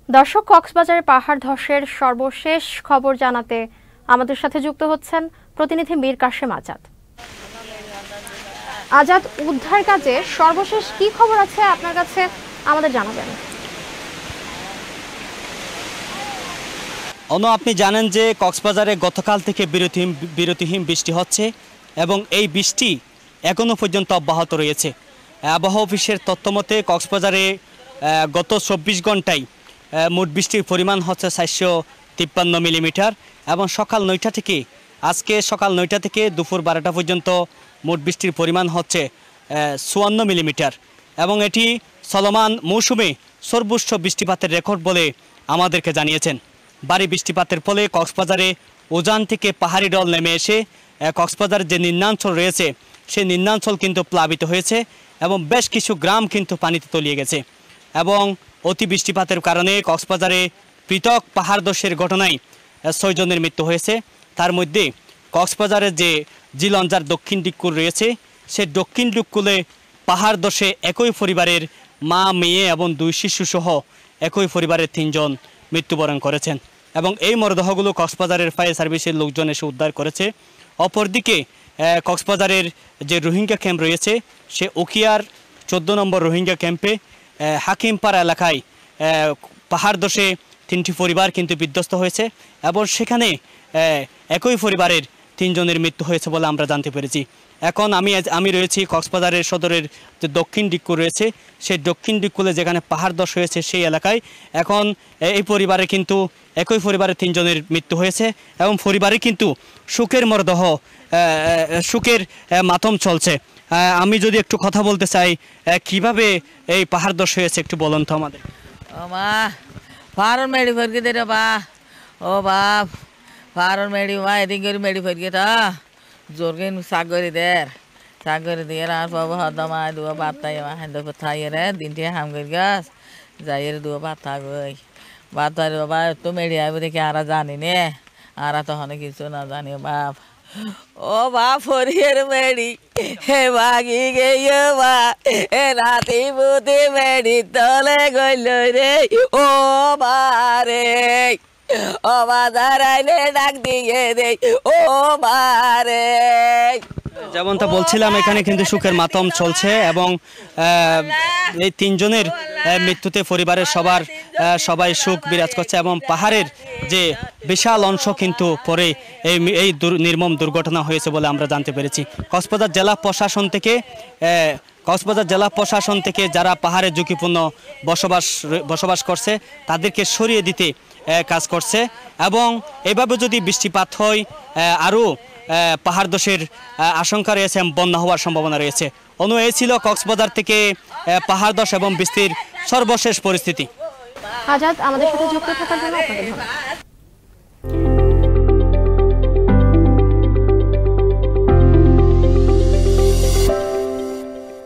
দর্শক, কক্সবাজারে পাহাড় ধসের সর্বশেষ খবর জানাতে আমাদের সাথে যুক্ত হচ্ছেন প্রতিনিধি মীর কাশেম আজাদ। আজাদ, উদ্ধার কাজে সর্বশেষ কি খবর আছে আপনার কাছে আমাদের জানাবেন। আপনি জানেন যে কক্সবাজারে গতকাল থেকে বিরতিহীন বৃষ্টি হচ্ছে এবং এই বৃষ্টি এখনো পর্যন্ত অব্যাহত রয়েছে। আবহাওয়া অফিসের তথ্যমতে কক্সবাজারে গত 24 ঘন্টায় মোট বৃষ্টির পরিমাণ হচ্ছে 453 মিলিমিটার এবং আজকে সকাল 9টা থেকে দুপুর 12টা পর্যন্ত মোট বৃষ্টির পরিমাণ হচ্ছে 54 মিলিমিটার এবং এটি চলমান মৌসুমে সর্বোচ্চ বৃষ্টিপাতের রেকর্ড বলে আমাদেরকে জানিয়েছেন। ভারী বৃষ্টিপাতের ফলে কক্সবাজারে উজান থেকে পাহাড়ি ঢল নেমে এসে কক্সবাজারের যে নিম্নাঞ্চল রয়েছে সেই নিম্নাঞ্চল কিন্তু প্লাবিত হয়েছে এবং বেশ কিছু গ্রাম কিন্তু পানিতে তলিয়ে গেছে এবং অতি বৃষ্টিপাতের কারণে কক্সবাজারে পৃথক পাহাড় ধসের ঘটনায় 6 জনের মৃত্যু হয়েছে। তার মধ্যে কক্সবাজারের যে জিলঞ্জার দক্ষিণ দিককুল রয়েছে সেই দক্ষিণ দিককুলে পাহাড় ধসে একই পরিবারের মা, মেয়ে এবং 2 শিশুসহ একই পরিবারের 3 জন মৃত্যুবরণ করেছেন এবং এই মরদেহগুলো কক্সবাজারের ফায়ার সার্ভিসের লোকজন এসে উদ্ধার করেছে। অপরদিকে কক্সবাজারের যে রোহিঙ্গা ক্যাম্প রয়েছে সে উখিয়ার 14 নম্বর রোহিঙ্গা ক্যাম্পে হাকিমপাড়া এলাকায় পাহাড় ধসে 3টি পরিবার কিন্তু বিধ্বস্ত হয়েছে এবং সেখানে একই পরিবারের 3 জনের মৃত্যু হয়েছে বলে আমরা জানতে পেরেছি। এখন আমি রয়েছি কক্সবাজারের সদরের যে দক্ষিণ দিককুল রয়েছে সেই দক্ষিণ দিককুলে যেখানে পাহাড় ধস হয়েছে সেই এলাকায় এখন এই পরিবারে কিন্তু একই পরিবারের 3 জনের মৃত্যু হয়েছে এবং পরিবারে কিন্তু সুখের মাতম চলছে। আমি যদি একটু কথা বলতে চাই, কিভাবে এই পাহাড় ধস হয়েছে একটু বলুন তো আমাদের। ও মা ফারন মেডি ফরকে দে রে বা ও বাপ ফারন মেডি মা এদিন করে মেডি ফরকে তা জোরকে সাগরে দিয়ে আর বাবা হদমা দুয়া বাতাই মা হেন্দ কোথায় রে দিনটি হাম করে গাছ যাই রে দুয়া বাতা গই বাতার বাবা তো মেডি আইব দেখে আর জানি নে আর তখন কিছু না জানি বাপ ও বাপ ফরিয়ের মেডি হে বাগি গেয়ে বা এ রাতি বুতে মেডি তলে গইল রে ও বারে ও বাজার আইলে ডাক দিয়ে রে ও বারে। যেমনটা বলছিলাম, এখানে কিন্তু সুখের মাতম চলছে এবং এই 3 জনের মৃত্যুতে পরিবারের সবাই সুখ বিরাজ করছে এবং পাহাড়ের যে বিশাল অংশ কিন্তু পরে এই নির্মম দুর্ঘটনা হয়েছে বলে আমরা জানতে পেরেছি। কক্সবাজার জেলা প্রশাসন থেকে যারা পাহাড়ে ঝুঁকিপূর্ণ বসবাস করছে তাদেরকে সরিয়ে দিতে কাজ করছে এবং এভাবে যদি বৃষ্টিপাত হয় আরও পাহাড় ধসের আশঙ্কা রয়েছে এবং বন্যা হওয়ার সম্ভাবনা রয়েছে। এই ছিল কক্সবাজার থেকে পাহাড় ধস এবং বৃষ্টির সর্বশেষ পরিস্থিতি। আজাদ, আমাদের সাথে যুক্ত থাকার জন্য আপনাকে ধন্যবাদ।